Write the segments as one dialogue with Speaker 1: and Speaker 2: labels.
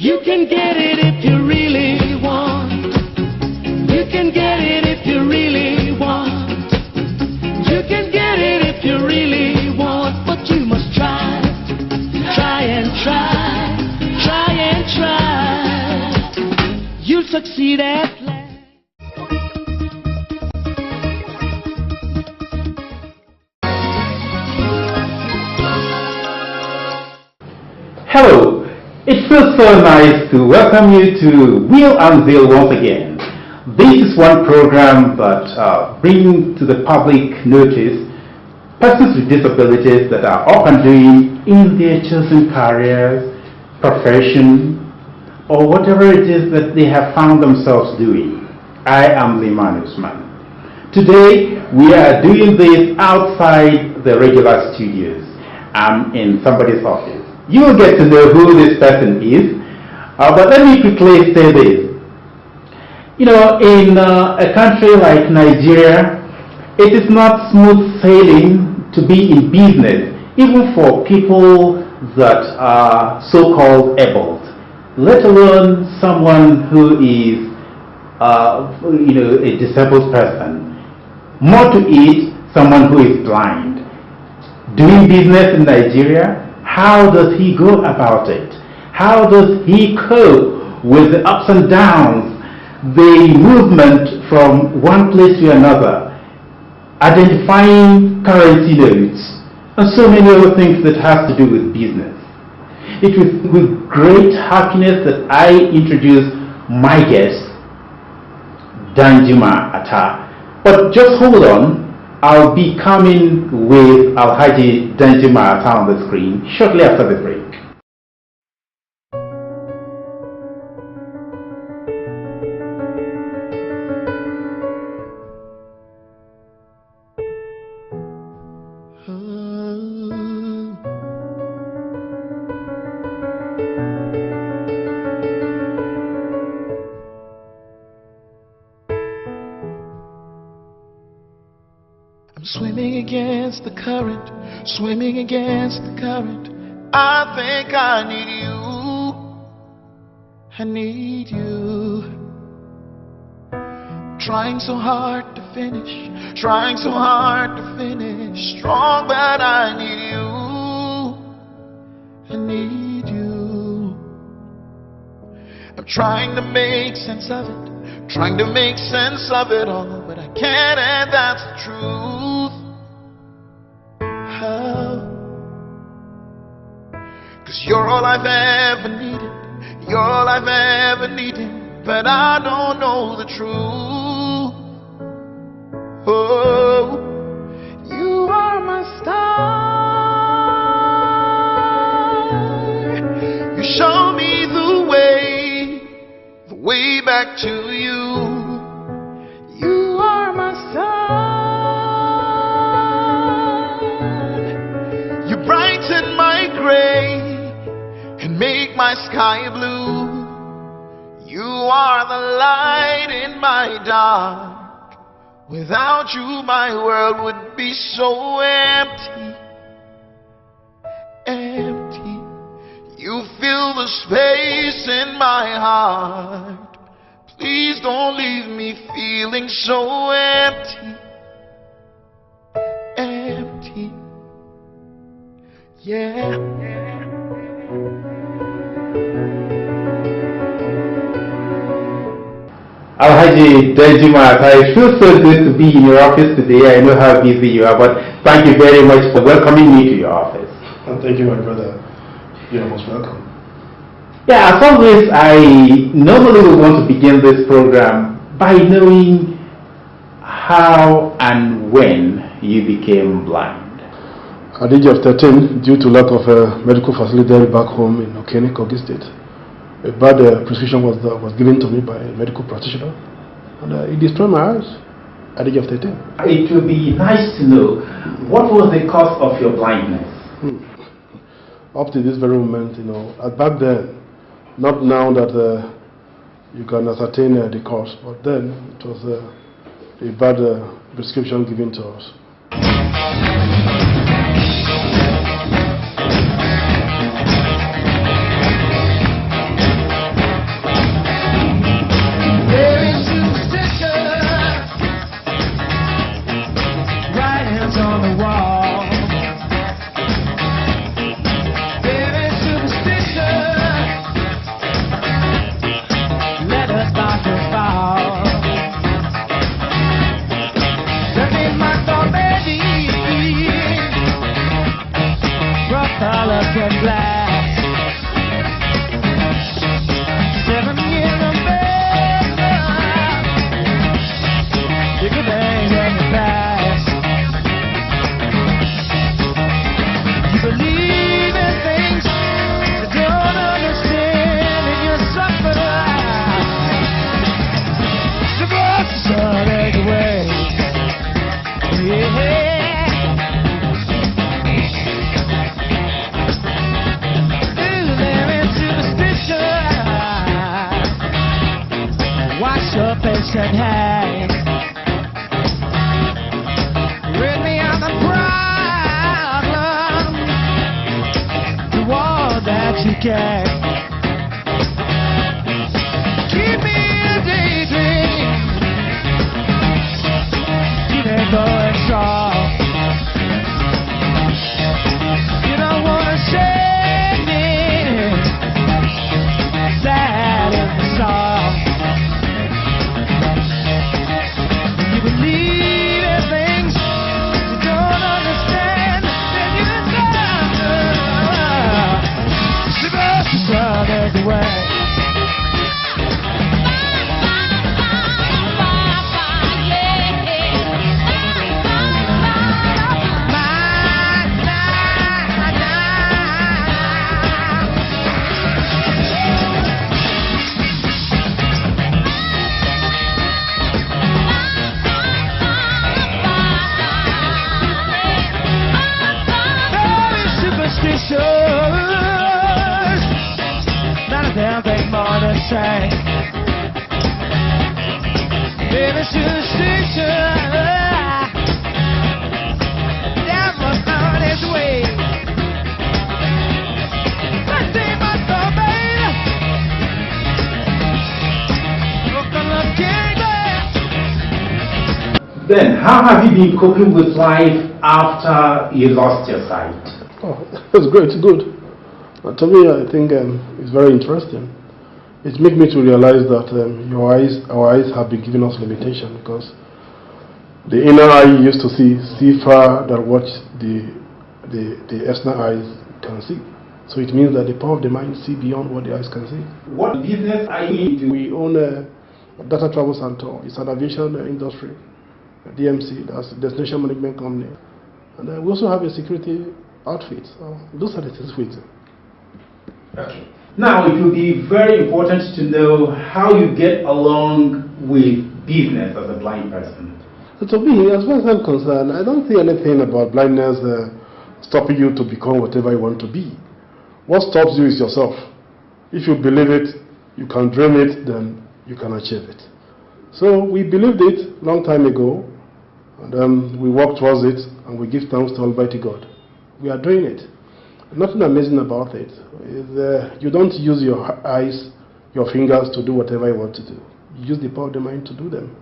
Speaker 1: You can get it if you really want. You can get it if you really want. You can get it if you really want, but you must try. Try and try. Try and try. You'll succeed at last.
Speaker 2: Hello, it feels so nice to welcome you to Zeal and Zeal once again. This is one program that brings to the public notice persons with disabilities that are up and doing in their chosen careers, profession, or whatever it is that they have found themselves doing. I am the man Usman. Today we are doing this outside the regular studios. I'm in somebody's office. You will get to know who this person is, but let me quickly say this. You know, in a country like Nigeria, it is not smooth sailing to be in business, even for people that are so-called able, let alone someone who is, a disabled person. More to it, someone who is blind. Doing business in Nigeria, how does he go about it? How does he cope with the ups and downs, the movement from one place to another, identifying currency notes, and so many other things that have to do with business? It was with great happiness that I introduce my guest, Danjuma Atta. But just hold on. I'll be coming with Alhaji Danjuma Atta on the screen shortly after the break.
Speaker 1: Swimming against the current, swimming against the current. I think I need you. I need you. Trying so hard to finish, trying so hard to finish. Strong, but I need you. I need you. I'm trying to make sense of it, trying to make sense of it all, but I can't, and that's the truth. Cause you're all I've ever needed, you're all I've ever needed, but I don't know the truth. Oh, you are my star. You show me the way back to you. You are my sun. You brighten my gray and make my sky blue. You are the light in my dark. Without you my world would be so empty. Empty. You fill the space in my heart. Please don't leave me feeling so empty. Empty. Yeah.
Speaker 2: Alhaji Danjuma Atta, it feels so good to be in your office today. I know how busy you are, but thank you very much for welcoming me to your office.
Speaker 3: And thank you, my brother. You're most welcome.
Speaker 2: Yeah, as always, I normally would want to begin this program by knowing how and when you became blind.
Speaker 3: At the age of 13, due to lack of medical facility back home in Okene, Kogi State, a bad prescription was given to me by a medical practitioner, and it destroyed my eyes at the age of 13.
Speaker 2: It would be nice to know, what was the cause of your blindness?
Speaker 3: Up to this very moment, back then, not now that you can ascertain the cause, but then it was a bad prescription given to us.
Speaker 1: said, hey, rid me of the problem, the war that you gave. Keep me in a daydream, keep it going strong. You don't wanna shake me sad in the song. You believe in things you don't understand, then you suffer. Supposed to run everywhere. None of them think more than say. Baby, superstition, devil found his way. But they must obey. Open the kingdom.
Speaker 2: Then, how have you been coping with life after you lost your sight?
Speaker 3: Oh, that's great, it's good. To me, I think it's very interesting. It makes me to realize that our eyes have been giving us limitation, because the inner eye used to see far than what the external eyes can see. So it means that the power of the mind see beyond what the eyes can see.
Speaker 2: What business are you into?
Speaker 3: We own a Data Travel Center. It's an aviation industry, DMC, that's a destination management company. And we also have a security outfit. So those are the things we do.
Speaker 2: Okay. Now, it will be very important to know how you get along with business as a blind person.
Speaker 3: To me, as far as I'm concerned, I don't see anything about blindness stopping you to become whatever you want to be. What stops you is yourself. If you believe it, you can dream it, then you can achieve it. So we believed it long time ago, and we work towards it, and we give thanks to Almighty God. We are doing it. Nothing amazing about it. You don't use your eyes, your fingers to do whatever you want to do. You use the power of the mind to do them.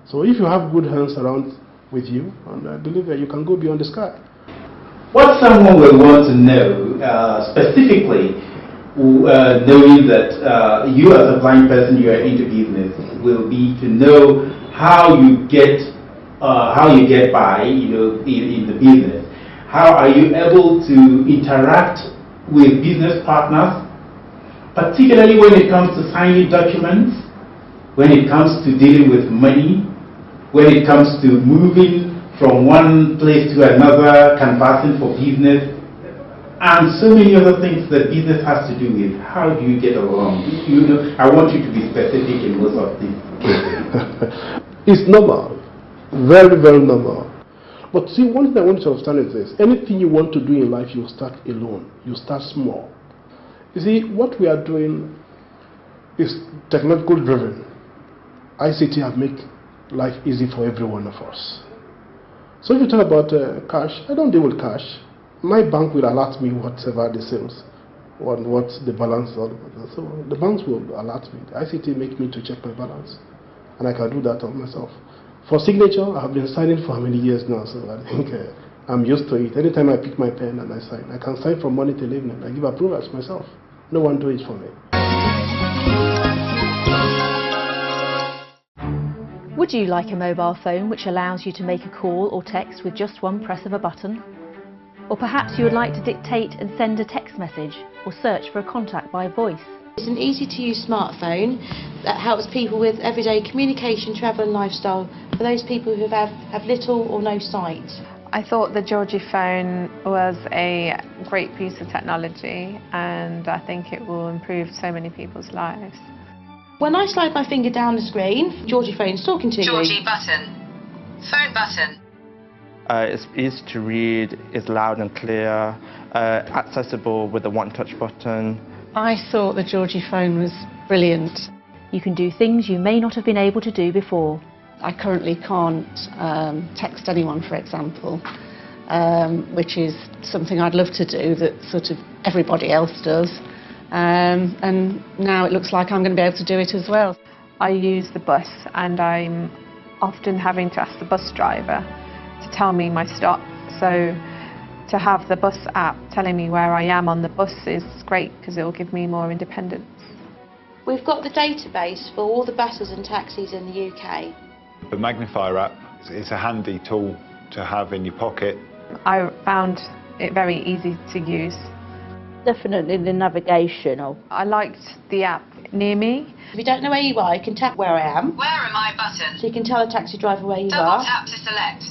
Speaker 3: So if you have good hands around with you, and I believe that you can go beyond the sky.
Speaker 2: What someone will want to know, specifically, knowing that you as a blind person, you are into business, will be to know how you get by, in the business. How are you able to interact with business partners, particularly when it comes to signing documents, when it comes to dealing with money, when it comes to moving from one place to another, canvassing for business, and so many other things that business has to do with. How do you get along? I want you to be specific in most of these cases.
Speaker 3: It's normal, very, very normal. But see, one thing I want you to understand is this. Anything you want to do in life, you start alone. You start small. You see, what we are doing is technological driven. ICT have made life easy for every one of us. So if you talk about cash, I don't deal with cash. My bank will alert me whatever the sales, what the balance is. So the banks will alert me. The ICT makes me to check my balance. And I can do that on myself. For signature, I have been signing for how many years now, so I think I'm used to it. Anytime I pick my pen and I sign, I can sign from morning till evening. I give approvals myself. No one does it for me.
Speaker 4: Would you like a mobile phone which allows you to make a call or text with just one press of a button? Or perhaps you would like to dictate and send a text message or search for a contact by voice?
Speaker 5: It's an easy-to-use smartphone that helps people with everyday communication, travel and lifestyle for those people who have little or no sight.
Speaker 6: I thought the Georgie phone was a great piece of technology, and I think it will improve so many people's lives.
Speaker 5: When I slide my finger down the screen, Georgie phone's talking to me.
Speaker 7: Georgie button. Phone button.
Speaker 8: It's easy to read, it's loud and clear, accessible with the one-touch button.
Speaker 9: I thought the Georgie phone was brilliant.
Speaker 4: You can do things you may not have been able to do before.
Speaker 9: I currently can't text anyone, for example, which is something I'd love to do that sort of everybody else does. And now it looks like I'm going to be able to do it as well.
Speaker 6: I use the bus, and I'm often having to ask the bus driver to tell me my stop. So to have the bus app telling me where I am on the bus is great, because it will give me more independence.
Speaker 5: We've got the database for all the buses and taxis in the UK.
Speaker 10: The Magnifier app is a handy tool to have in your pocket.
Speaker 6: I found it very easy to use.
Speaker 11: Definitely the navigation.
Speaker 6: I liked the app Near Me.
Speaker 5: If you don't know where you are, you can tap where I am.
Speaker 7: Where am I button?
Speaker 5: So you can tell a taxi driver where you
Speaker 7: Double
Speaker 5: are.
Speaker 7: tap to select.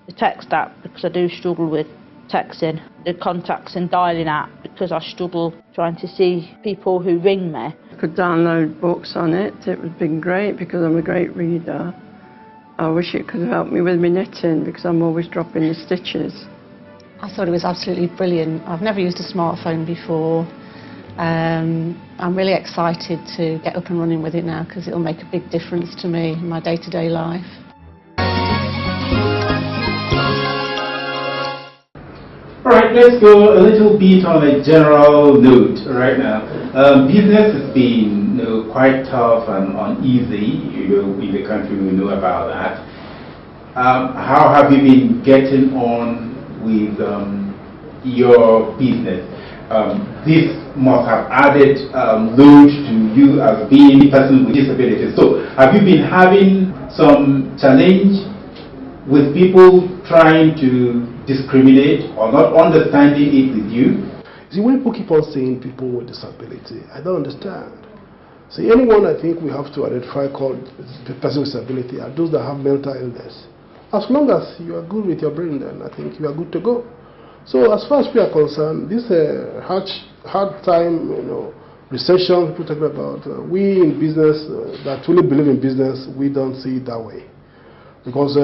Speaker 11: The text app, because I do struggle with texting. The contacts and dialing app, because I struggle trying to see people who ring me.
Speaker 12: I could download books on it. It would have been great because I'm a great reader. I wish it could have helped me with my knitting because I'm always dropping the stitches.
Speaker 9: I thought it was absolutely brilliant. I've never used a smartphone before. I'm really excited to get up and running with it now because it'll make a big difference to me in my day-to-day life.
Speaker 2: Alright, let's go a little bit on a general note right now. Business has been quite tough and uneasy in the country, we know about that. How have you been getting on with your business? This must have added load to you as being a person with disabilities. So have you been having some challenge with people trying to discriminate or not understanding it with you?
Speaker 3: See, when people keep on saying people with disability, I don't understand. See, anyone I think we have to identify called the person with disability are those that have mental illness. As long as you are good with your brain, then I think you are good to go. So as far as we are concerned, this hard time, recession people talk about, we in business that truly believe in business, we don't see it that way, because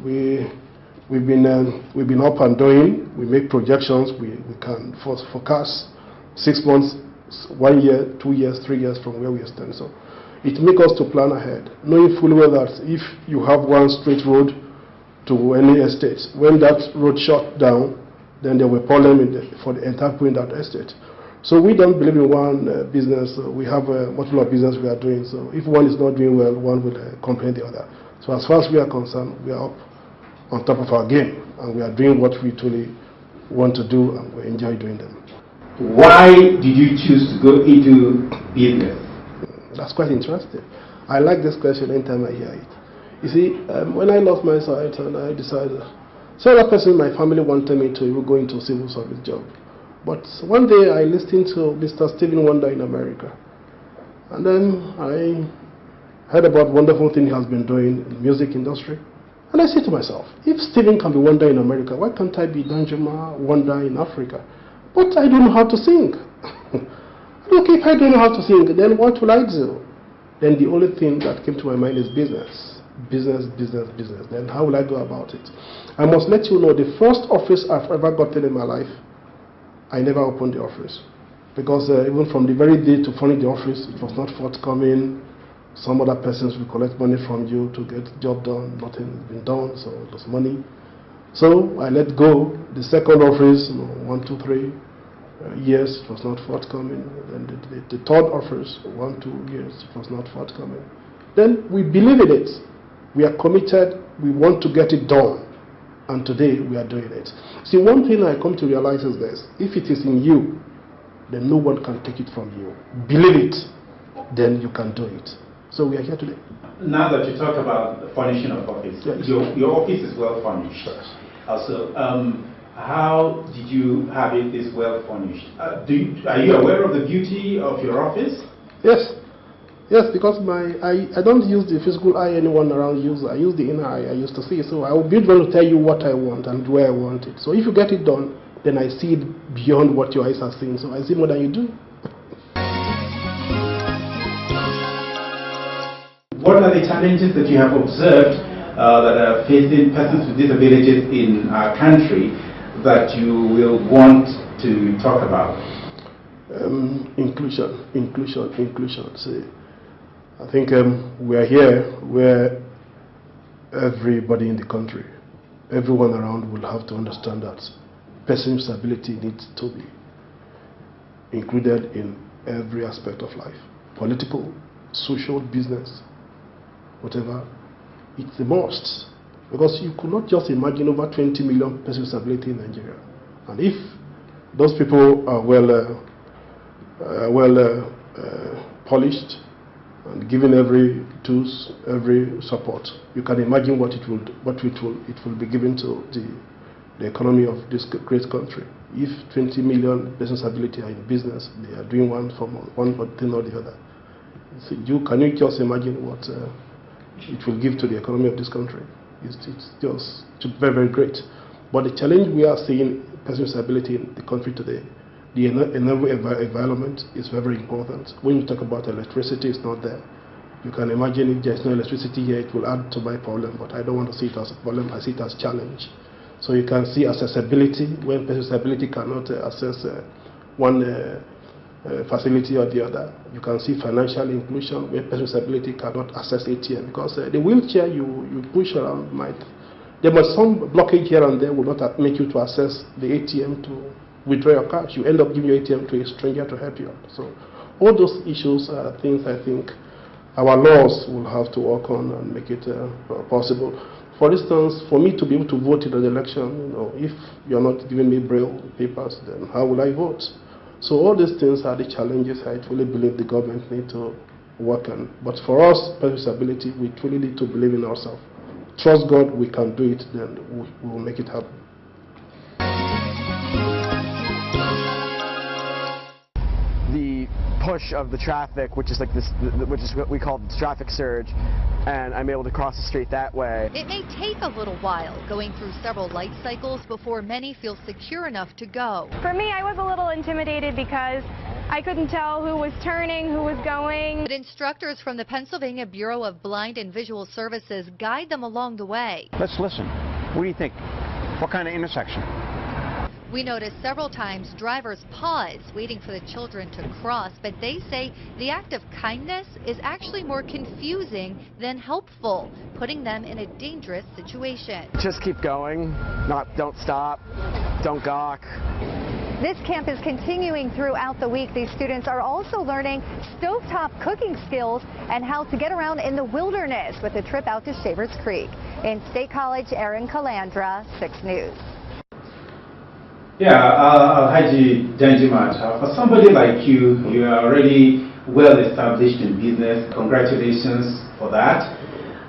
Speaker 3: we've been up and doing. We make projections. We can forecast 6 months, 1 year, 2 years, 3 years from where we stand. So it makes us to plan ahead, knowing fully well that if you have one straight road to any estate, when that road shut down, then there will be a problem for the entire people in that estate. So we don't believe in one business. We have multiple business we are doing. So if one is not doing well, one will complain the other. So as far as we are concerned, we are up on top of our game, and we are doing what we truly want to do, and we enjoy doing them.
Speaker 2: Why did you choose to go into business?
Speaker 3: That's quite interesting. I like this question anytime I hear it. You see, when I lost my sight and I decided, so that person in my family wanted me to go into a civil service job. But one day I listened to Mr. Stephen Wonder in America, and then I heard about wonderful things he has been doing in the music industry. And I said to myself, if Stephen can be Wonder in America, why can't I be Danjuma Wonder in Africa? But I don't know how to sing. Okay, if I don't know how to sing, then what will I do? Then the only thing that came to my mind is business. Business, business, business. Then how will I go about it? I must let you know, the first office I've ever gotten in my life, I never opened the office. Because even from the very day to fund the office, it was not forthcoming. Some other persons will collect money from you to get the job done. Nothing has been done, so it was money. So I let go. The second office, 1, 2, 3 years, it was not forthcoming. Then the third office, 1, 2 years, it was not forthcoming. Then we believe in it. We are committed. We want to get it done. And today we are doing it. See, one thing I come to realize is this. If it is in you, then no one can take it from you. Believe it, then you can do it. So we are here today.
Speaker 2: Now that you talk about the furnishing of office, yes. Your office is well furnished. Yes. Also, how did you have it this well furnished? Are you aware of the beauty of your office?
Speaker 3: Yes. Yes, because I don't use the physical eye anyone around uses. I use the inner eye I used to see. So I will be able to tell you what I want and where I want it. So if you get it done, then I see it beyond what your eyes are seeing. So I see more than you do.
Speaker 2: What are the challenges that you have observed that are facing persons with disabilities in our country that you will want to talk about?
Speaker 3: Inclusion. See, I think we are here where everybody in the country, everyone around will have to understand that person with disability needs to be included in every aspect of life. Political, social, business, whatever. It's a must. Because you could not just imagine over 20 million persons with disability in Nigeria. And if those people are polished and given every tools, every support, you can imagine what it will be given to the economy of this great country. If 20 million persons with disability are in business, they are doing one thing or the other. So can you just imagine what it will give to the economy of this country? It's just very, very great. But the challenge we are seeing persons with disability in the country today, the environment is very important. When you talk about electricity, it's not there. You can imagine if there's no electricity here, it will add to my problem, but I don't want to see it as a problem, I see it as a challenge. So you can see accessibility, when persons with disability cannot access one facility or the other. You can see financial inclusion, where persons with disability cannot access ATM, because the wheelchair you push around there must some blockage here and there will not make you to access the ATM to withdraw your cash. You end up giving your ATM to a stranger to help you out. So all those issues are things I think our laws will have to work on and make it possible. For instance, for me to be able to vote in an election, if you're not giving me Braille papers, then how will I vote? So all these things are the challenges I truly believe the government need to work on. But for us, persons with disability, we truly need to believe in ourselves. Trust God, we can do it, then we will make it happen.
Speaker 13: The push of the traffic, which is like this, which is what we call the traffic surge, and I'm able to cross the street that way.
Speaker 14: It may take a little while, going through several light cycles before many feel secure enough to go.
Speaker 15: For me, I was a little intimidated because I couldn't tell who was turning, who was going.
Speaker 14: But instructors from the Pennsylvania Bureau of Blind and Visual Services guide them along the way.
Speaker 16: Let's listen. What do you think? What kind of intersection?
Speaker 14: We noticed several times drivers pause, waiting for the children to cross, but they say the act of kindness is actually more confusing than helpful, putting them in a dangerous situation.
Speaker 13: Just keep going, don't stop, don't gawk.
Speaker 17: This camp is continuing throughout the week. These students are also learning stovetop cooking skills and how to get around in the wilderness with a trip out to Shavers Creek. In State College, Erin Calandra, 6 News.
Speaker 2: Yeah, Haji Janjimat, for somebody like you, you are already well established in business. Congratulations for that.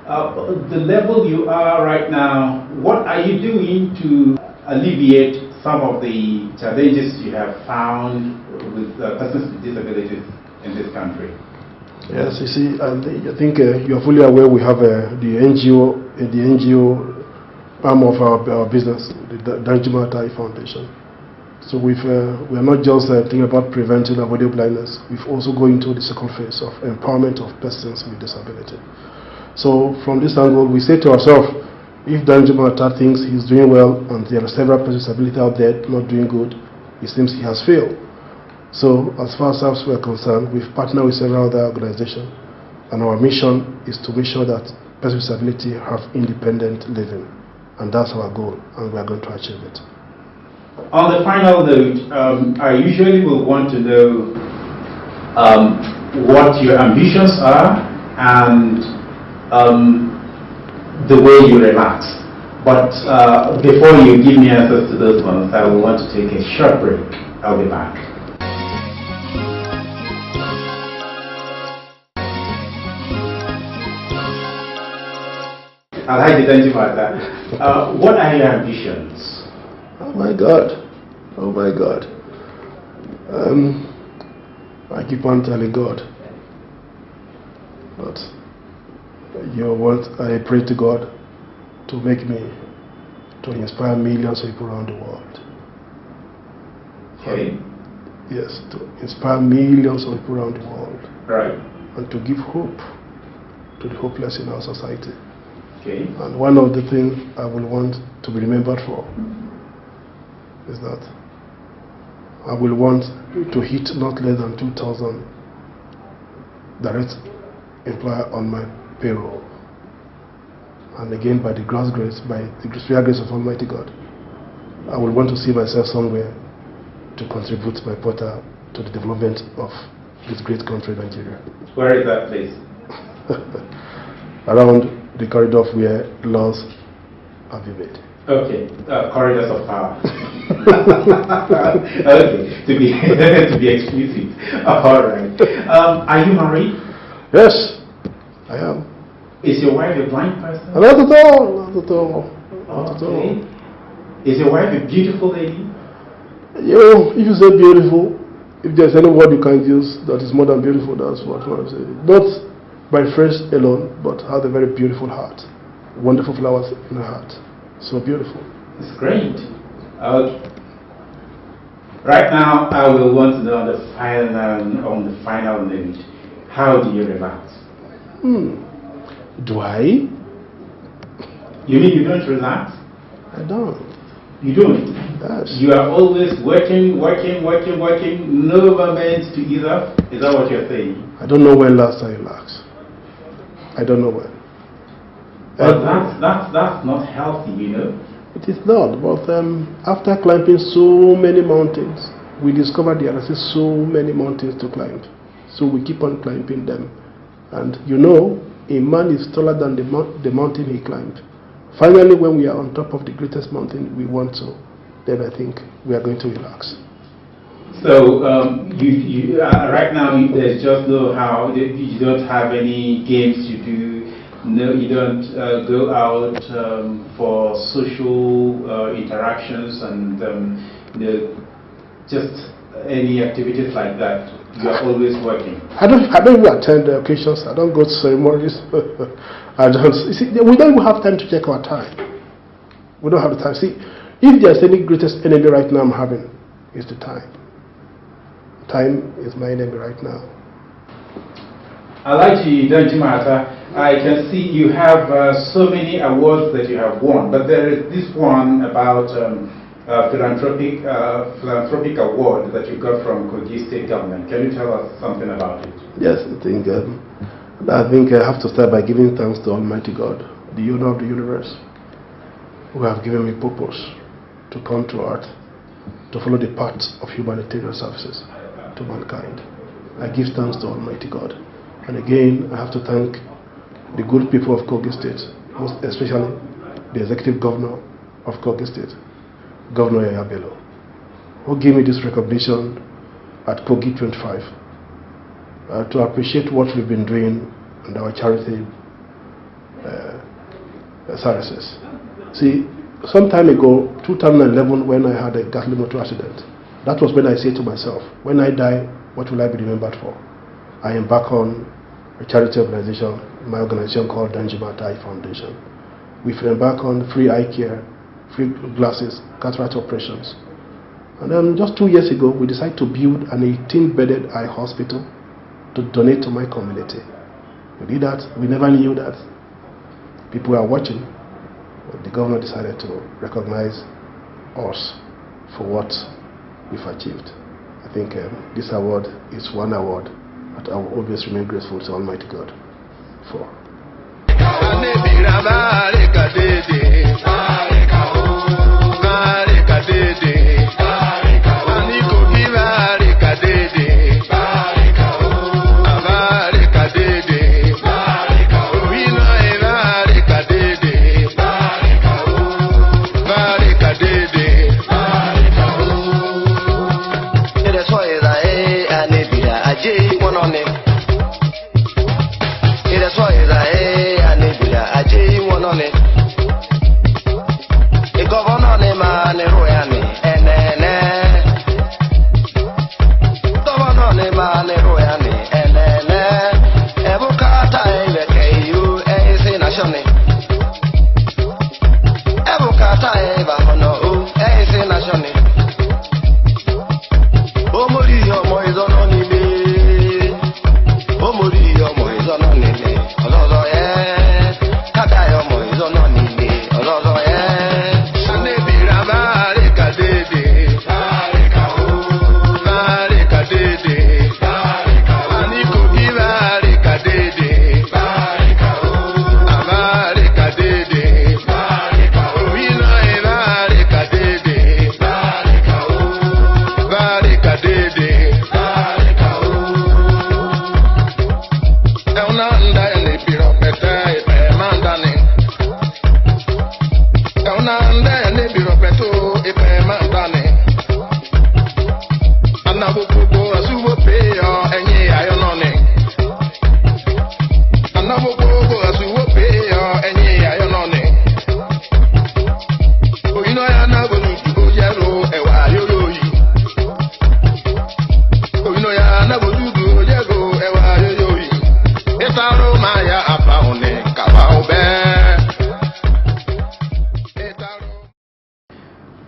Speaker 2: The level you are right now, what are you doing to alleviate some of the challenges you have found with persons with disabilities in this country?
Speaker 3: Yes, you see, I think you're fully aware we have the NGO arm of our business, the Danjuma Tai Foundation. So we are not just thinking about preventing avoidable blindness, we've also going into the second phase of empowerment of persons with disability. So from this angle, we say to ourselves, if Danjuma Tai thinks he's doing well and there are several persons with disability out there not doing good, it seems he has failed. So as far as we're concerned, we've partnered with several other organizations, and our mission is to make sure that persons with disability have independent living. And that's our goal, and we are going to achieve it.
Speaker 2: On the final note, I usually will want to know what your ambitions are and the way you relax. But before you give me answers to those ones, I will want to take a short break. I'll be back. Alhaji Danjimata, what are your ambitions?
Speaker 3: Oh my God. Oh my God. I keep on telling God. But I pray to God to make me, to inspire millions of people around the world.
Speaker 2: Okay.
Speaker 3: Yes, to inspire millions of people around the world.
Speaker 2: Right.
Speaker 3: And to give hope to the hopeless in our society.
Speaker 2: Okay.
Speaker 3: And one of the things I will want to be remembered for is that I will want to hit not less than 2,000 direct employer on my payroll. And again, by the grace, by the grace of Almighty God, I will want to see myself somewhere to contribute my quota to the development of this great country, Nigeria.
Speaker 2: Where is that place?
Speaker 3: Around the corridor where laws have been made.
Speaker 2: Okay, corridors of power. Okay, to be explicit. All right. Are you married?
Speaker 3: Yes, I am.
Speaker 2: Is your wife a blind person?
Speaker 3: Not at all. Not at all. Not at all.
Speaker 2: Is your wife a beautiful lady?
Speaker 3: You know, if you say beautiful, if there's any word you can use that is more than beautiful, that's what I'm saying. Not by phrase alone, but has a very beautiful heart. Wonderful flowers in her heart. So beautiful.
Speaker 2: It's great. Okay. Right now, I will want to know on the final note, how do you relax?
Speaker 3: Do I?
Speaker 2: You mean you don't relax?
Speaker 3: I don't.
Speaker 2: You don't?
Speaker 3: Yes.
Speaker 2: You are always working, no moment to ease up? Is that what you're saying?
Speaker 3: I don't know when last I relaxed. I don't know when.
Speaker 2: But that's not healthy, you know?
Speaker 3: It is not, but after climbing so many mountains, we discovered there are so many mountains to climb. So we keep on climbing them. And you know, a man is taller than the mountain he climbed. Finally, when we are on top of the greatest mountain we want to, then I think we are going to relax.
Speaker 2: So right now there's just no how, you don't have any games you do. No, you don't go out for social interactions and just any activities like that. You are always working.
Speaker 3: I don't even attend the occasions. I don't go to ceremonies. I don't. You see, we don't even have time to check our time. We don't have the time. See, if there's any greatest enemy right now I'm having, it's the time. Time is my enemy right now.
Speaker 2: I like you, don't you, Martha? I can see you have so many awards that you have won, but there is this one about philanthropic award that you got from Kogi State Government. Can you tell us something about it?
Speaker 3: Yes, I think I have to start by giving thanks to Almighty God, the owner of the universe, who have given me purpose to come to earth, to follow the path of humanitarian services to mankind. I give thanks to Almighty God. And again, I have to thank the good people of Kogi State, most especially the executive governor of Kogi State, Governor Yaya Bello, who gave me this recognition at Kogi 25 to appreciate what we've been doing and our charity services. See, some time ago, 2011, when I had a ghastly motor accident, that was when I said to myself, when I die, what will I be remembered for? I embark on a charity organization, my organization called Danjima Eye Foundation. We've embarked on free eye care, free glasses, cataract operations. And then just 2 years ago, we decided to build an 18-bedded eye hospital to donate to my community. We did that. We never knew that people are watching. But the governor decided to recognize us for what we've achieved. I think this award is one award that I will always remain grateful to Almighty God for.
Speaker 1: Dede.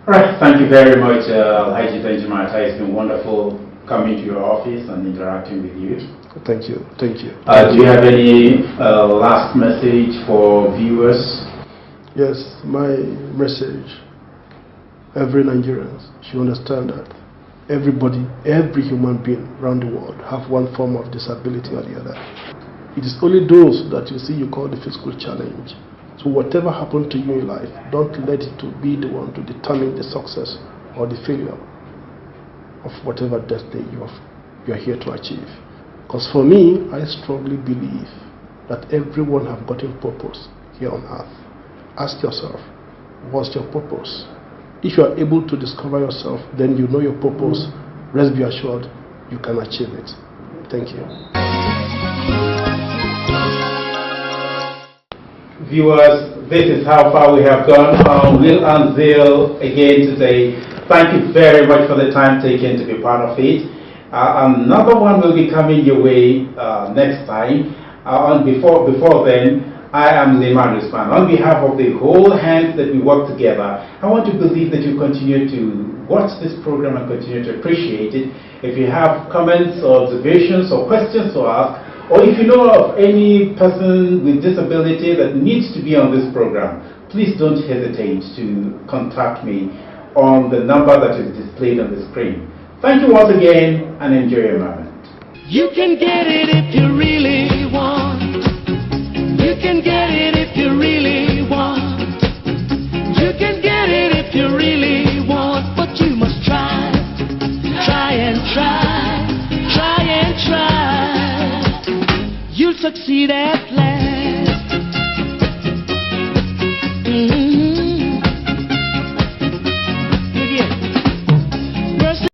Speaker 2: Right, thank you very much, Alhaji Benjamin. It's been wonderful coming to your office and interacting with you.
Speaker 3: Thank you. Thank you.
Speaker 2: Do you have any last message for viewers?
Speaker 3: Yes, my message, every Nigerian should understand that everybody, every human being around the world have one form of disability or the other. It is only those that you see you call the physical challenge. So whatever happened to you in life, don't let it to be the one to determine the success or the failure of whatever destiny you are here to achieve. Because for me, I strongly believe that everyone have gotten purpose here on earth. Ask yourself, what's your purpose? If you are able to discover yourself, then you know your purpose. Rest be assured, you can achieve it. Thank you.
Speaker 2: Viewers, this is how far we have gone on Will and Zeal again today. Thank you very much for the time taken to be part of it. Another one will be coming your way next time. Before then, I am Zeman Usman. On behalf of the whole hands that we work together, I want to believe that you continue to watch this program and continue to appreciate it. If you have comments or observations or questions to ask, or if you know of any person with disability that needs to be on this program, please don't hesitate to contact me on the number that is displayed on the screen. Thank you once again and enjoy your moment.
Speaker 18: You can get it if you really want. You can get it if you really want. You can get it if you really want. But you must try. Try and try. Try and try. You'll succeed at last.